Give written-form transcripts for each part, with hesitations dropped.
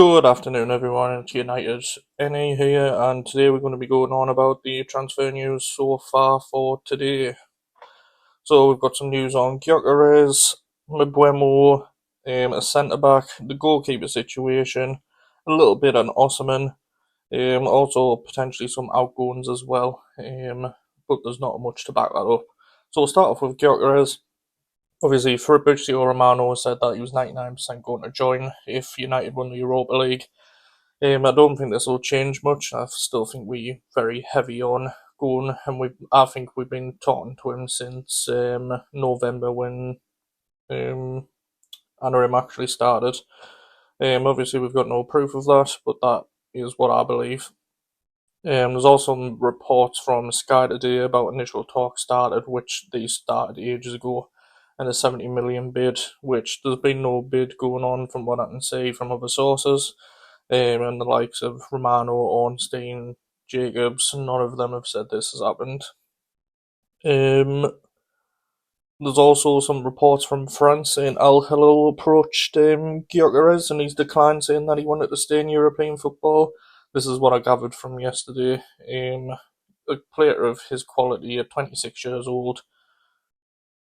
Good afternoon, everyone. It's United NA here, and today we're going to be going on about the transfer news so far for today. So we've got some news on Gyokeres, Mbeumo, a centre back, the goalkeeper situation, a little bit on Osimhen, also potentially some outgoings as well. But there's not much to back that up. So we'll start off with Gyökeres. Obviously, Fabrizio Romano said that he was 99% going to join if United won the Europa League. I don't think this will change much. I still think we're very heavy on going, and I think we've been talking to him since November when Anarim actually started. Obviously, we've got no proof of that, but that is what I believe. There's also some reports from Sky today about initial talks started, which they started ages ago, and a 70 million bid, which there's been no bid going on from what I can see from other sources. And the likes of Romano, Ornstein, Jacobs, none of them have said this has happened. There's also some reports from France saying Al Hilal approached Gyökeres and he's declined, saying that he wanted to stay in European football. This is what I gathered from yesterday. A player of his quality at 26 years old,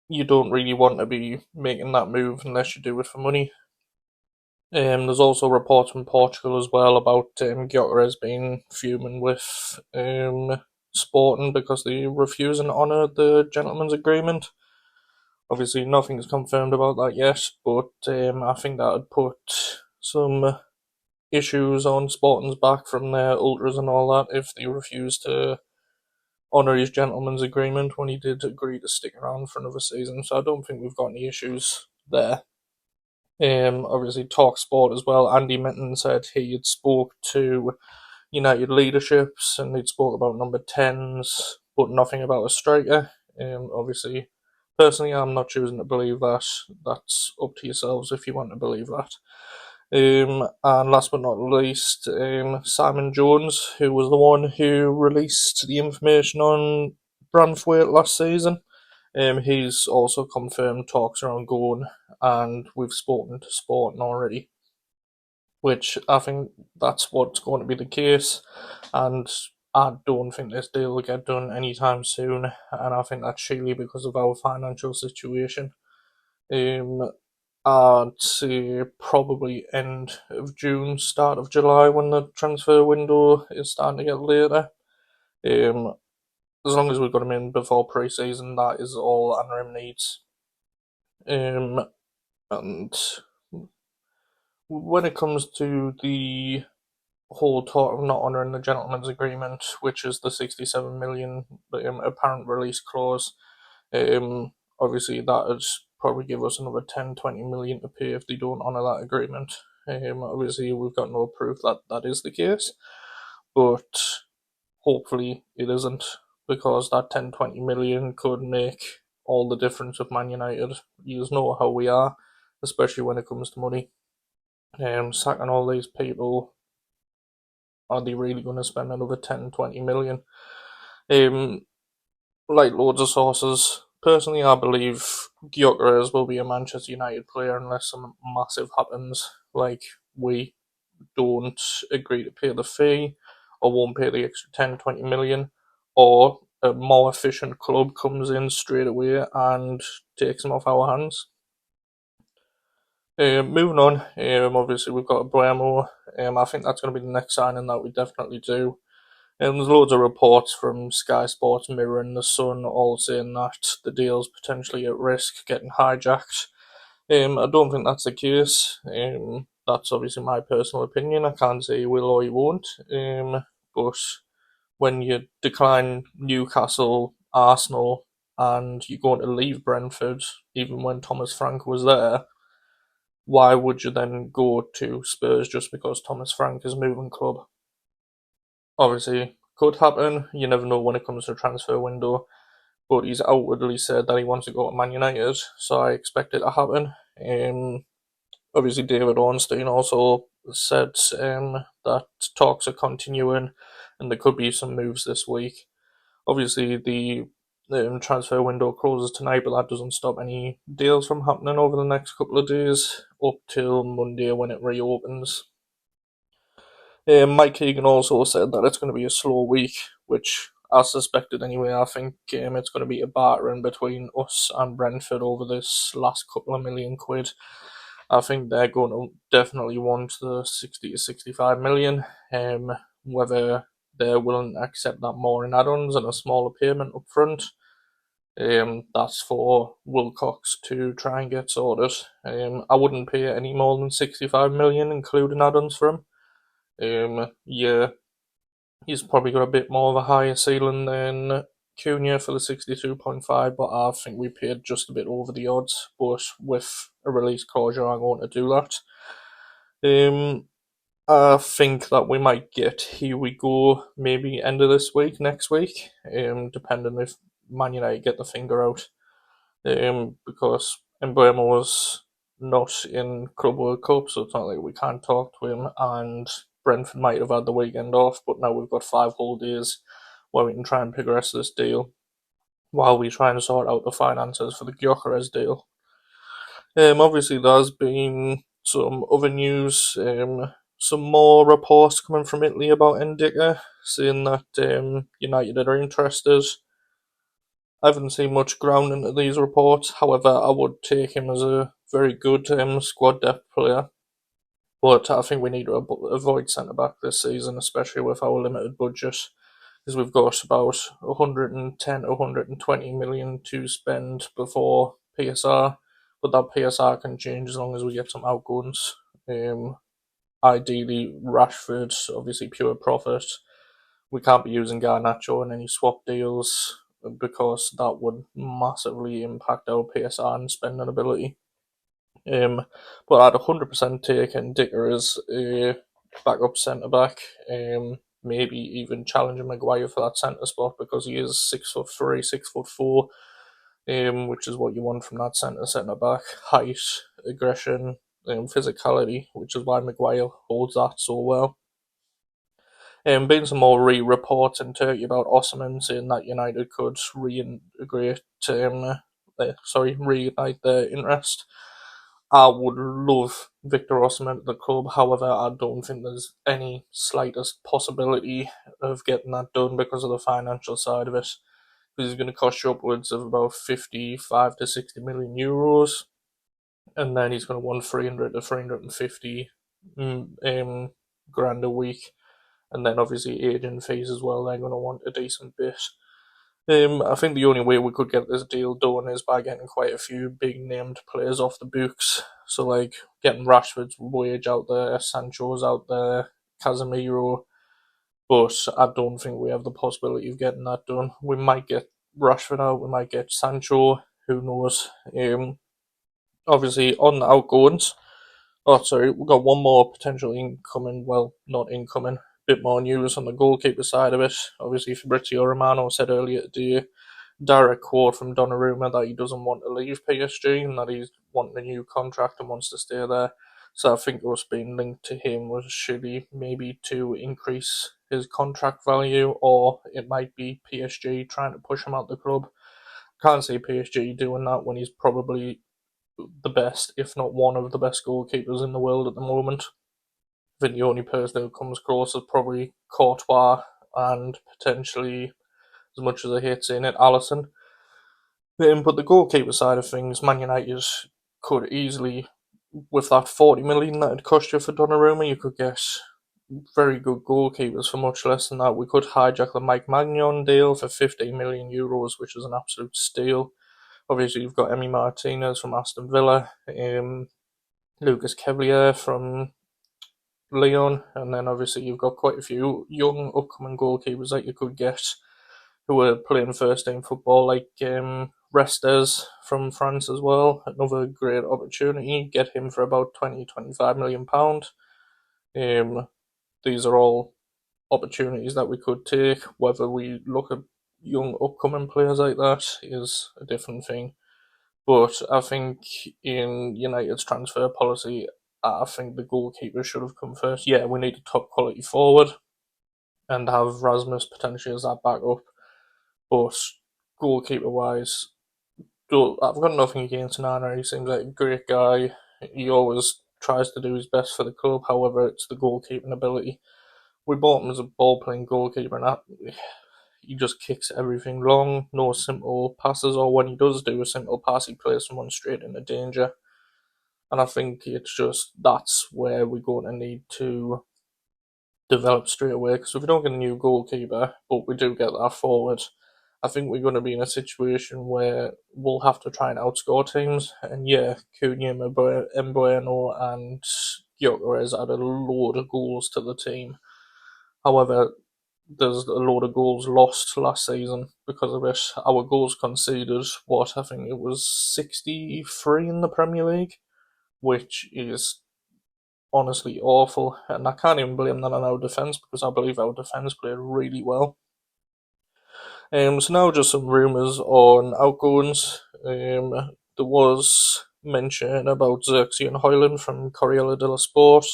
you don't really want to be making that move unless you do it for money. There's also reports from Portugal as well about Gyökeres being fuming with Sporting because they refuse and honour the gentleman's agreement. Obviously, nothing's confirmed about that yet, but I think that would put some issues on Sporting's back from their ultras and all that if they refuse to honour his gentleman's agreement when he did agree to stick around for another season. So I don't think we've got any issues there. Obviously, Talk Sport as well. Andy Minton said he had spoke to United leaderships and they'd spoke about number 10s, but nothing about a striker. Obviously, personally, I'm not choosing to believe that. That's up to yourselves if you want to believe that. And last but not least, Simon Jones, who was the one who released the information on Branthwaite last season. He's also confirmed talks are ongoing, and we've spoken to Sporting already, which I think that's what's going to be the case, and I don't think this deal will get done anytime soon, and I think that's chiefly because of our financial situation. I'd say probably end of June, start of July when the transfer window is starting to get later. As long as we've got him in before pre-season, that is all Anarim needs. And when it comes to the whole talk of not honouring the gentleman's agreement, which is the 67 million apparent release clause, obviously that would probably give us another 10-20 million to pay if they don't honour that agreement. Obviously, we've got no proof that that is the case, but hopefully it isn't, because that 10-20 million could make all the difference with Man United. You know how we are, especially when it comes to money. Sacking all these people, are they really going to spend another 10-20 million? Like loads of sources, personally I believe Gyökeres will be a Manchester United player unless something massive happens, like we don't agree to pay the fee or won't pay the extra 10-20 million, or a more efficient club comes in straight away and takes him off our hands. Moving on, obviously we've got Mbeumo. I think that's going to be the next signing that we definitely do. There's loads of reports from Sky Sports, Mirror and The Sun all saying that the deal's potentially at risk getting hijacked. I don't think that's the case. That's obviously my personal opinion. I can't say he will or he won't. But when you decline Newcastle, Arsenal, and you're going to leave Brentford, even when Thomas Frank was there, why would you then go to Spurs just because Thomas Frank is moving club? Obviously, could happen. You never know when it comes to a transfer window. But he's outwardly said that he wants to go to Man United, so I expect it to happen. Obviously, David Ornstein also said that talks are continuing and there could be some moves this week. Obviously, the transfer window closes tonight, but that doesn't stop any deals from happening over the next couple of days up till Monday when it reopens. Mike Keegan also said that it's going to be a slow week, which I suspected anyway. I think it's going to be a battering between us and Brentford over this last couple of £1 million. I think they're going to definitely want the 60 to 65 million. Whether they're willing to accept that more in add-ons and a smaller payment up front, that's for Wilcox to try and get sorted. I wouldn't pay any more than 65 million, including add-ons for him. Yeah, he's probably got a bit more of a higher ceiling than Cunha for the 62.5, but I think we paid just a bit over the odds. But with a release clause, I'm going to do that. I think that we might get Here We Go maybe end of this week, next week, depending if Man United get the finger out. Because Mbeumo was not in Club World Cup, so it's not like we can't talk to him, and Brentford might have had the weekend off, but now we've got 5 whole days where we can try and progress this deal while we try and sort out the finances for the Gyökeres deal. Obviously, there's been some other news, some more reports coming from Italy about Ndicka, saying that United are interested. I haven't seen much ground into these reports, however, I would take him as a very good squad depth player. But I think we need to avoid centre back this season, especially with our limited budget, because we've got about 110 to 120 million to spend before PSR, but that PSR can change as long as we get some outgoings. Ideally, Rashford, obviously pure profit. We can't be using Garnacho in any swap deals because that would massively impact our PSR and spending ability. But I'd 100% take Ndicka as a backup centre back. Maybe even challenging Maguire for that centre spot because he is 6'3", 6'4", which is what you want from that centre back. Height, aggression, physicality, which is why Maguire holds that so well. Been some more reports in Turkey about Osimhen saying that United could reunite their interest. I would love Victor Osimhen at the club, however, I don't think there's any slightest possibility of getting that done because of the financial side of it. Because he's going to cost you upwards of about 55 to 60 million euros, and then he's going to want 300 to 350 grand a week. And then obviously agent fees as well, they're going to want a decent bit. I think the only way we could get this deal done is by getting quite a few big named players off the books. So like getting Rashford's wage out there, Sancho's out there, Casemiro. But I don't think we have the possibility of getting that done. We might get Rashford out, we might get Sancho, who knows. Obviously on the outgoings, we've got one more potential incoming, well, not incoming, bit more news on the goalkeeper side of it. Obviously, Fabrizio Romano said earlier today, direct quote from Donnarumma, that he doesn't want to leave PSG and that he's wanting a new contract and wants to stay there. So I think what's being linked to him was should he maybe to increase his contract value, or it might be PSG trying to push him out the club. Can't see PSG doing that when he's probably the best, if not one of the best goalkeepers in the world at the moment. I think the only person who comes close is probably Courtois and potentially, as much as I hate saying it, Alisson. But the goalkeeper side of things, Man United could easily, with that 40 million that it cost you for Donnarumma, you could get very good goalkeepers for much less than that. We could hijack the Mike Maignan deal for 15 million euros, which is an absolute steal. Obviously, you've got Emi Martinez from Aston Villa, Lucas Kevlier from Lyon, and then obviously you've got quite a few young upcoming goalkeepers that you could get who are playing first team football, like Restes from France as well. Another great opportunity. Get him for about 20-25 million pound. These are all opportunities that we could take. Whether we look at young upcoming players like that is a different thing. But I think in United's transfer policy, I think the goalkeeper should have come first. Yeah, we need a top quality forward and have Rasmus potentially as that backup. But goalkeeper wise, I've got nothing against Nana. He seems like a great guy. He always tries to do his best for the club. However, it's the goalkeeping ability. we bought him as a ball playing goalkeeper, and he just kicks everything long, no simple passes, or when he does do a simple pass, he plays someone straight into danger. And I think it's just that's where we're going to need to develop straight away. Because if we don't get a new goalkeeper, but we do get that forward, I think we're going to be in a situation where we'll have to try and outscore teams. And yeah, Cunha, Mbeumo, and Gyökeres added a load of goals to the team. However, there's a load of goals lost last season because of it. Our goals conceded, I think it was 63 in the Premier League, which is honestly awful. And I can't even blame that on our defence because I believe our defence played really well. So now just some rumours on outgoings. There was mention about Zirkzee and Højlund from Corriere dello Sport,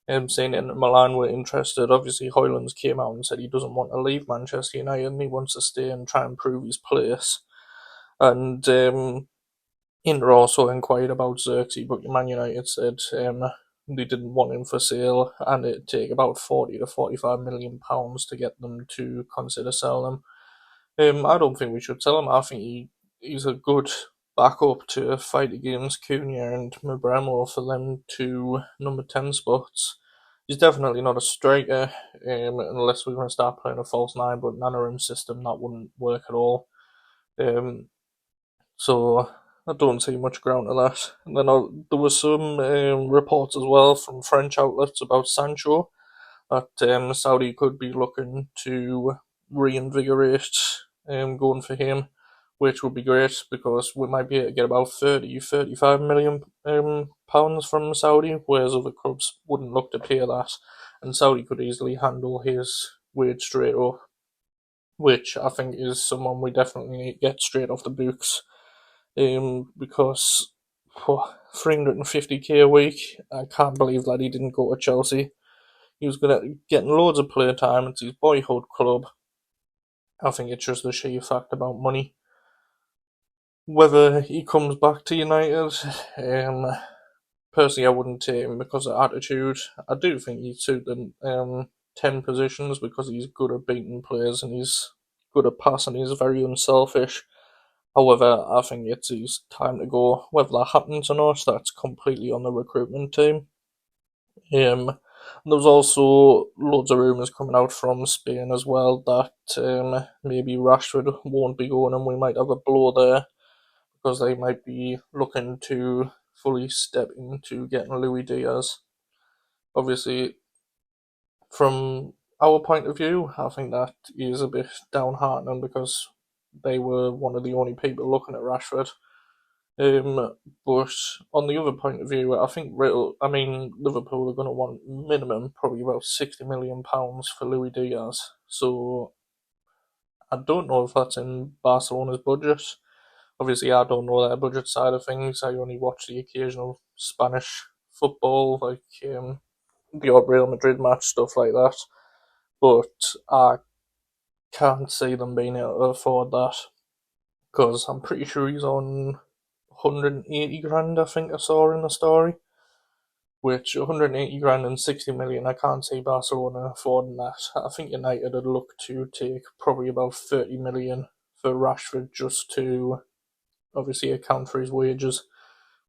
saying that Milan were interested. Obviously, Højlund's came out and said he doesn't want to leave Manchester United and he wants to stay and try and prove his place. And Inter also inquired about Zirkzee, but Man United said they didn't want him for sale, and it'd take about 40 to 45 million pounds to get them to consider selling him. I don't think we should sell him. I think he's a good backup to fight against Cunha and Mbeumo for them two number 10 spots. He's definitely not a striker, unless we're going to start playing a false nine, but Nanarim's system, that wouldn't work at all. So I don't see much ground to that. And then there was some reports as well from French outlets about Sancho, that Saudi could be looking to reinvigorate going for him, which would be great because we might be able to get about 35 million pounds from Saudi, whereas other clubs wouldn't look to pay that, and Saudi could easily handle his wage straight up, which I think is someone we definitely need to get straight off the books, because 350k a week, I can't believe that he didn't go to Chelsea. He was getting loads of play time. It's his boyhood club. I think it's just the sheer fact about money. Whether he comes back to United, personally, I wouldn't take him because of attitude. I do think he'd suit the 10 positions because he's good at beating players and he's good at passing. He's very unselfish. However, I think it's his time to go. Whether that happens or not, that's completely on the recruitment team. There was also loads of rumours coming out from Spain as well that maybe Rashford won't be going and we might have a blow there because they might be looking to fully step into getting Luis Diaz. Obviously, from our point of view, I think that is a bit downheartening because they were one of the only people looking at Rashford. But on the other point of view, I think Liverpool are going to want minimum probably about £60 million for Luis Diaz. So I don't know if that's in Barcelona's budget. Obviously, I don't know their budget side of things. I only watch the occasional Spanish football, like the odd Real Madrid match, stuff like that. But I can't see them being able to afford that because I'm pretty sure he's on 180 grand, I think I saw in the story. Which 180 grand and 60 million, I can't see Barcelona affording that. I think United would look to take probably about 30 million for Rashford just to obviously account for his wages.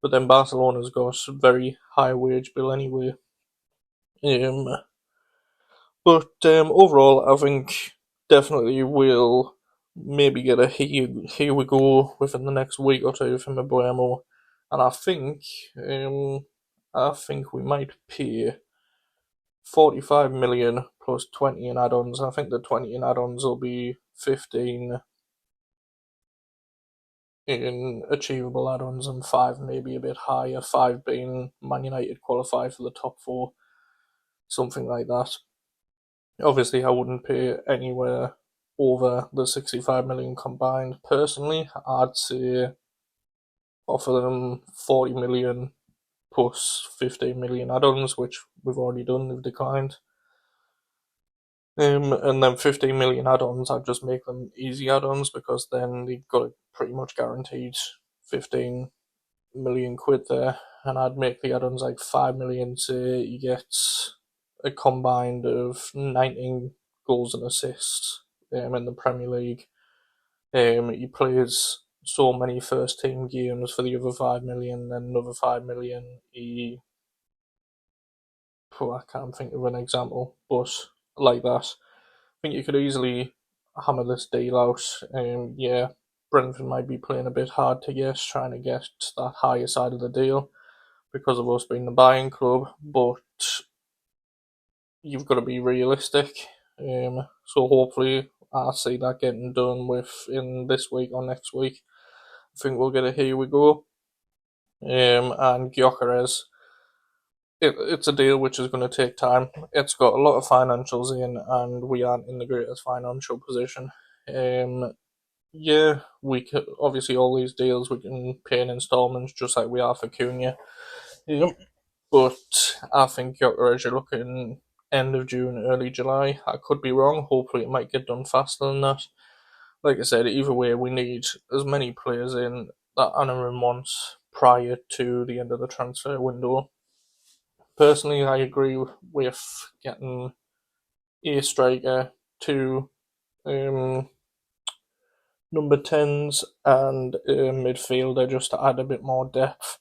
But then Barcelona's got a very high wage bill anyway. But overall, I think definitely we'll maybe get a here we go within the next week or two from Mbeumo, and I think we might pay 45 million plus 20 in add-ons. I think the 20 in add-ons will be 15 in achievable add-ons and 5 maybe a bit higher. 5 being Man United qualify for the top 4, something like that. Obviously, I wouldn't pay anywhere over the 65 million combined. Personally, I'd say offer them 40 million plus 15 million add-ons, which we've already done, they've declined. And then 15 million add-ons, I'd just make them easy add-ons because then they've got a pretty much guaranteed 15 million quid there, and I'd make the add-ons like 5 million, say you get a combined of 19 goals and assists in the Premier League. He plays so many first team games for the other 5 million, then another 5 million. I can't think of an example, but like that. I think you could easily hammer this deal out. Yeah, Brentford might be playing a bit hard to get, trying to get that higher side of the deal because of us being the buying club, but you've got to be realistic. So hopefully I see that getting done within this week or next week. I think we'll get a here we go. And Gyökeres, it's a deal which is going to take time. It's got a lot of financials in, and we aren't in the greatest financial position. Yeah, we could, obviously all these deals we can pay in installments, just like we are for Cunha. Yep. But I think Gyökeres, you're looking end of June, early July. I could be wrong. Hopefully, it might get done faster than that. Like I said, either way, we need as many players in that Anarim wants prior to the end of the transfer window. Personally, I agree with getting a striker, two number 10s, and a midfielder just to add a bit more depth.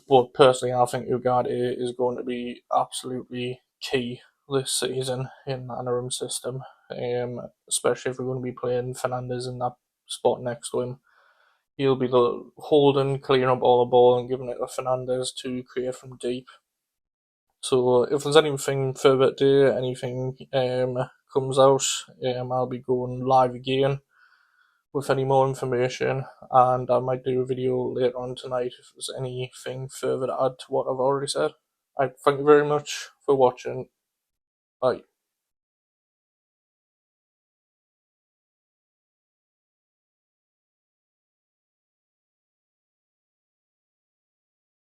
But personally, I think Ugarte is going to be absolutely key this season in the Anarim system, especially if we're going to be playing Fernandes in that spot next to him. He'll be the holding, clearing up all the ball and giving it to Fernandes to create from deep. So if there's anything further today, anything comes out, I'll be going live again with any more information, and I might do a video later on tonight if there's anything further to add to what I've already said. I thank you very much for watching. Bye.